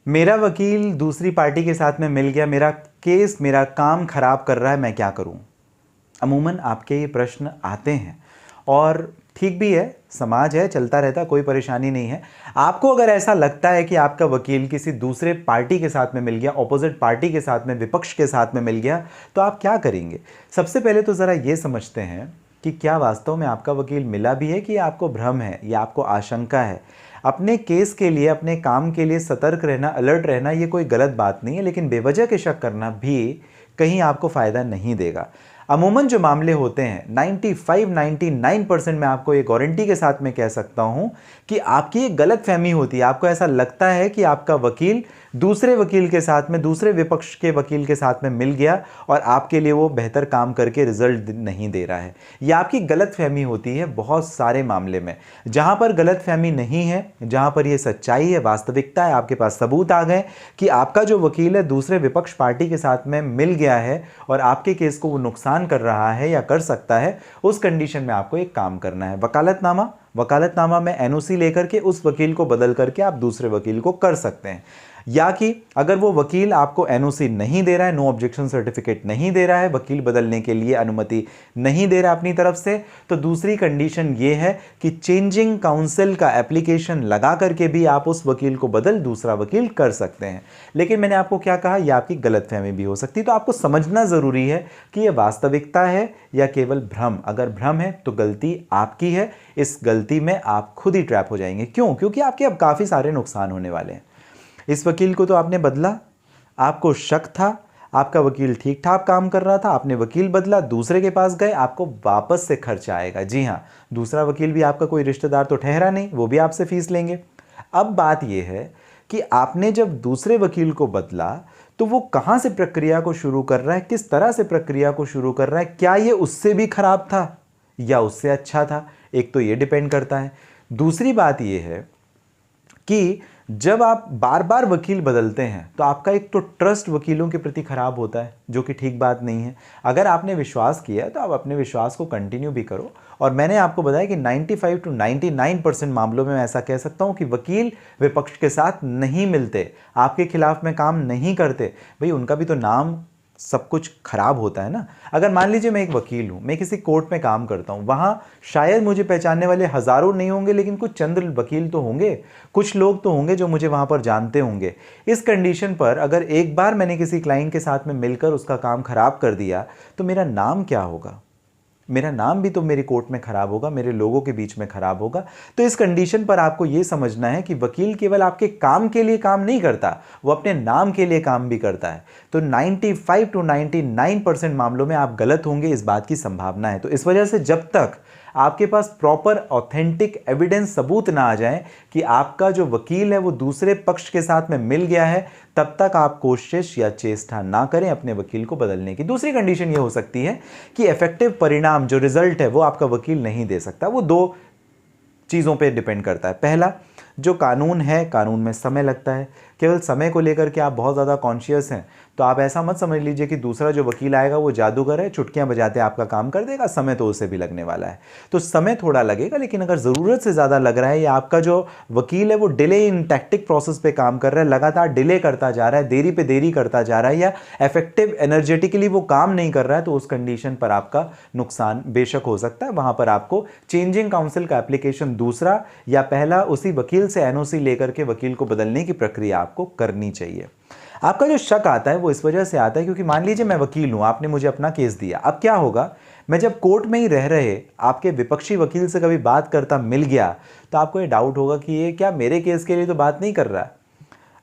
मेरा वकील दूसरी पार्टी के साथ में मिल गया, मेरा केस मेरा काम खराब कर रहा है, मैं क्या करूं? अमूमन आपके ये प्रश्न आते हैं और ठीक भी है, समाज है, चलता रहता, कोई परेशानी नहीं है। आपको अगर ऐसा लगता है कि आपका वकील किसी दूसरे पार्टी के साथ में मिल गया, ऑपोजिट पार्टी के साथ में, विपक्ष के साथ में मिल गया, तो आप क्या करेंगे? सबसे पहले तो ज़रा ये समझते हैं कि क्या वास्तव में आपका वकील मिला भी है कि आपको भ्रम है या आपको आशंका है। अपने केस के लिए, अपने काम के लिए सतर्क रहना, अलर्ट रहना, ये कोई गलत बात नहीं है, लेकिन बेवजह के शक करना भी कहीं आपको फ़ायदा नहीं देगा। अमूमन जो मामले होते हैं 95-99% मैं आपको ये गारंटी के साथ में कह सकता हूं कि आपकी एक गलत फहमी होती है। आपको ऐसा लगता है कि आपका वकील दूसरे वकील के साथ में, दूसरे विपक्ष के वकील के साथ में मिल गया और आपके लिए वो बेहतर काम करके रिजल्ट नहीं दे रहा है। यह आपकी गलत फहमी होती है बहुत सारे मामले में। जहां पर गलत फहमी नहीं है, जहां पर यह सच्चाई है, वास्तविकता है, आपके पास सबूत आ गए कि आपका जो वकील है दूसरे विपक्ष पार्टी के साथ में मिल गया है और आपके केस को वो नुकसान कर रहा है या कर सकता है, उस कंडीशन में आपको एक काम करना है, वकालतनामा में एनओसी लेकर के उस वकील को बदल करके आप दूसरे वकील को कर सकते हैं। या कि अगर वो वकील आपको एनओसी नहीं दे रहा है, नो ऑब्जेक्शन सर्टिफिकेट नहीं दे रहा है, वकील बदलने के लिए अनुमति नहीं दे रहा अपनी तरफ से, तो दूसरी कंडीशन ये है कि चेंजिंग काउंसिल का एप्लीकेशन लगा करके भी आप उस वकील को बदल दूसरा वकील कर सकते हैं। लेकिन मैंने आपको क्या कहा, यह आपकी गलतफहमी भी हो सकती है, तो आपको समझना जरूरी है कि यह वास्तविकता है या केवल भ्रम। अगर भ्रम है तो गलती आपकी है, इस गलती में आप खुद ही ट्रैप हो जाएंगे। क्यों? क्योंकि आपके अब काफी सारे नुकसान होने वाले हैं। इस वकील को तो आपने बदला, आपको शक था, आपका वकील ठीक ठाक काम कर रहा था, आपने वकील बदला, दूसरे के पास गए, आपको वापस से खर्चा आएगा। जी हाँ, दूसरा वकील भी आपका कोई रिश्तेदार तो ठहरा नहीं, वो भी आपसे फीस लेंगे। अब बात यह है कि आपने जब दूसरे वकील को बदला तो वो कहां से प्रक्रिया को शुरू कर रहा है, किस तरह से प्रक्रिया को शुरू कर रहा है, क्या ये उससे भी खराब था या उससे अच्छा था, एक तो ये डिपेंड करता है। दूसरी बात यह है कि जब आप बार बार वकील बदलते हैं तो आपका एक तो ट्रस्ट वकीलों के प्रति खराब होता है, जो कि ठीक बात नहीं है। अगर आपने विश्वास किया तो आप अपने विश्वास को कंटिन्यू भी करो। और मैंने आपको बताया कि 95-99% मामलों में मैं ऐसा कह सकता हूं कि वकील विपक्ष के साथ नहीं मिलते, आपके खिलाफ में काम नहीं करते। भाई उनका भी तो नाम सब कुछ खराब होता है ना। अगर मान लीजिए मैं एक वकील हूं, मैं किसी कोर्ट में काम करता हूं, वहां शायद मुझे पहचानने वाले हजारों नहीं होंगे, लेकिन कुछ चंद वकील तो होंगे, कुछ लोग तो होंगे जो मुझे वहां पर जानते होंगे। इस कंडीशन पर अगर एक बार मैंने किसी क्लाइंट के साथ में मिलकर उसका काम खराब कर दिया तो मेरा नाम क्या होगा? मेरा नाम भी तो मेरी कोर्ट में खराब होगा, मेरे लोगों के बीच में खराब होगा। तो इस कंडीशन पर आपको यह समझना है कि वकील केवल आपके काम के लिए काम नहीं करता, वो अपने नाम के लिए काम भी करता है। तो 95-99% मामलों में आप गलत होंगे, इस बात की संभावना है। तो इस वजह से जब तक आपके पास प्रॉपर ऑथेंटिक एविडेंस, सबूत ना आ जाए कि आपका जो वकील है वो दूसरे पक्ष के साथ में मिल गया है, तब तक आप कोशिश या चेष्टा ना करें अपने वकील को बदलने की। दूसरी कंडीशन ये हो सकती है कि इफेक्टिव परिणाम, जो रिजल्ट है, वो आपका वकील नहीं दे सकता। वो दो चीज़ों पे डिपेंड करता है। पहला, जो कानून है, कानून में समय लगता है। केवल समय को लेकर के आप बहुत ज़्यादा कॉन्शियस हैं तो आप ऐसा मत समझ लीजिए कि दूसरा जो वकील आएगा वो जादूगर है, चुटकियां बजाते आपका काम कर देगा। समय तो उसे भी लगने वाला है, तो समय थोड़ा लगेगा। लेकिन अगर ज़रूरत से ज़्यादा लग रहा है या आपका जो वकील है वो डिले इन टैक्टिक प्रोसेस पे काम कर रहा है, लगातार डिले करता जा रहा है, देरी पे देरी करता जा रहा है, या इफेक्टिव एनर्जेटिकली वो काम नहीं कर रहा है, तो उस कंडीशन पर आपका नुकसान बेशक हो सकता है। वहां पर आपको चेंजिंग काउंसिल का एप्लीकेशन दूसरा या पहला उसी वकील से एनओसी लेकर के वकील को बदलने की प्रक्रिया आपको करनी चाहिए। आपका जो शक आता है वो इस वजह से आता है क्योंकि मान लीजिए मैं वकील हूं, आपने मुझे अपना केस दिया। अब क्या होगा, मैं जब कोर्ट में ही रह रहे आपके विपक्षी वकील से कभी बात करता मिल गया तो आपको ये डाउट होगा कि ये क्या मेरे केस के लिए तो बात नहीं कर रहा है।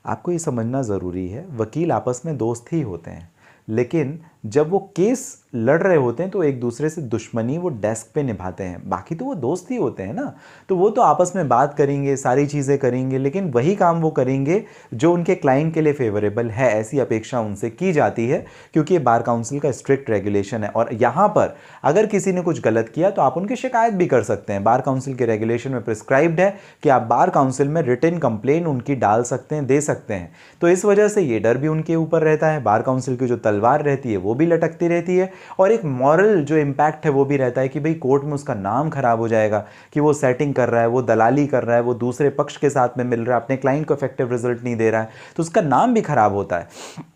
आपको ये समझना ज़रूरी है, वकील आपस में दोस्त ही होते हैं, लेकिन जब वो केस लड़ रहे होते हैं तो एक दूसरे से दुश्मनी वो डेस्क पे निभाते हैं, बाकी तो वो दोस्त ही होते हैं ना। तो वो तो आपस में बात करेंगे, सारी चीज़ें करेंगे, लेकिन वही काम वो करेंगे जो उनके क्लाइंट के लिए फेवरेबल है, ऐसी अपेक्षा उनसे की जाती है, क्योंकि ये बार काउंसिल का स्ट्रिक्ट रेगुलेशन है। और यहाँ पर अगर किसी ने कुछ गलत किया तो आप उनकी शिकायत भी कर सकते हैं। बार काउंसिल के रेगुलेशन में प्रिस्क्राइब्ड है कि आप बार काउंसिल में रिटन कंप्लेन उनकी डाल सकते हैं, दे सकते हैं। तो इस वजह से ये डर भी उनके ऊपर रहता है, बार काउंसिल की जो तलवार रहती है वो भी लटकती रहती है, और एक मॉरल जो इम्पैक्ट है वो भी रहता है कि भाई कोर्ट में उसका नाम खराब हो जाएगा कि वो सेटिंग कर रहा है, वो दलाली कर रहा है, वो दूसरे पक्ष के साथ में मिल रहा है, अपने क्लाइंट को इफेक्टिव रिजल्ट नहीं दे रहा है, तो उसका नाम भी खराब होता है।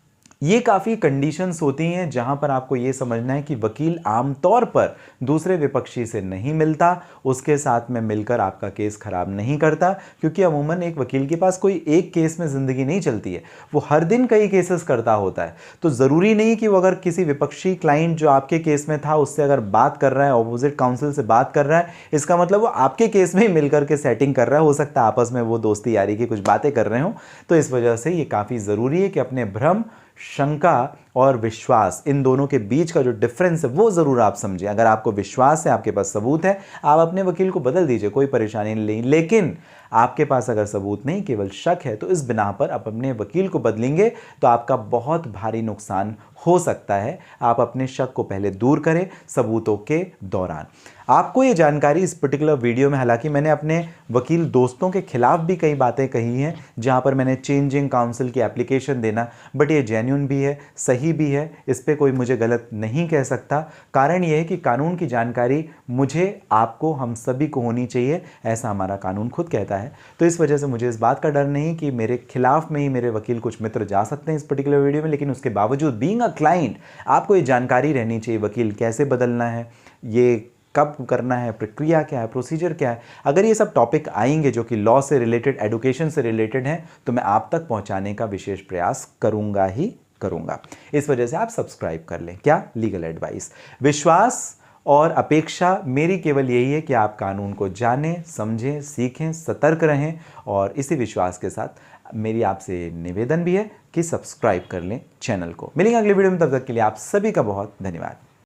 ये काफ़ी कंडीशंस होती हैं जहां पर आपको ये समझना है कि वकील आमतौर पर दूसरे विपक्षी से नहीं मिलता, उसके साथ में मिलकर आपका केस खराब नहीं करता, क्योंकि अमूमन एक वकील के पास कोई एक केस में ज़िंदगी नहीं चलती है, वो हर दिन कई केसेस करता होता है। तो ज़रूरी नहीं कि वो अगर किसी विपक्षी क्लाइंट जो आपके केस में था उससे अगर बात कर रहा है, ऑपोजिट काउंसिल से बात कर रहा है, इसका मतलब वो आपके केस में ही मिलकर के सेटिंग कर रहा है। हो सकता है आपस में वो दोस्ती यारी की कुछ बातें कर रहे हो। तो इस वजह से ये काफ़ी ज़रूरी है कि अपने भ्रम, शंका और विश्वास, इन दोनों के बीच का जो डिफरेंस है वो जरूर आप समझें। अगर आपको विश्वास है, आपके पास सबूत है, आप अपने वकील को बदल दीजिए, कोई परेशानी नहीं। लेकिन आपके पास अगर सबूत नहीं, केवल शक है, तो इस बिना पर आप अपने वकील को बदलेंगे तो आपका बहुत भारी नुकसान हो सकता है। आप अपने शक को पहले दूर करें सबूतों के दौरान। आपको ये जानकारी इस पर्टिकुलर वीडियो में, हालांकि मैंने अपने वकील दोस्तों के खिलाफ भी कई बातें कही हैं जहां पर मैंने चेंजिंग काउंसिल की एप्लीकेशन देना, बट ये जेन्युइन भी है, सही भी है, इस पे कोई मुझे गलत नहीं कह सकता। कारण ये है कि कानून की जानकारी मुझे, आपको, हम सभी को होनी चाहिए, ऐसा हमारा कानून खुद कहता है। तो इस वजह से मुझे इस बात का डर नहीं कि मेरे खिलाफ में ही मेरे वकील कुछ मित्र जा सकते हैं इस पर्टिकुलर वीडियो में, लेकिन उसके बावजूद बीइंग अ क्लाइंट आपको ये जानकारी रहनी चाहिए वकील कैसे बदलना है, ये कब करना है, प्रक्रिया क्या है, प्रोसीजर क्या है। अगर ये सब टॉपिक आएंगे जो कि लॉ से रिलेटेड, एजुकेशन से रिलेटेड हैं, तो मैं आप तक पहुंचाने का विशेष प्रयास करूंगा ही करूंगा। इस वजह से आप सब्सक्राइब कर लें। क्या? Legal advice. विश्वास और अपेक्षा मेरी केवल यही है कि आप कानून को जानें, समझें, सीखें, सतर्क रहें, और इसी विश्वास के साथ मेरी आपसे निवेदन भी है कि सब्सक्राइब कर लें चैनल को। मिलेंगे अगले वीडियो में, तब तक के लिए आप सभी का बहुत धन्यवाद।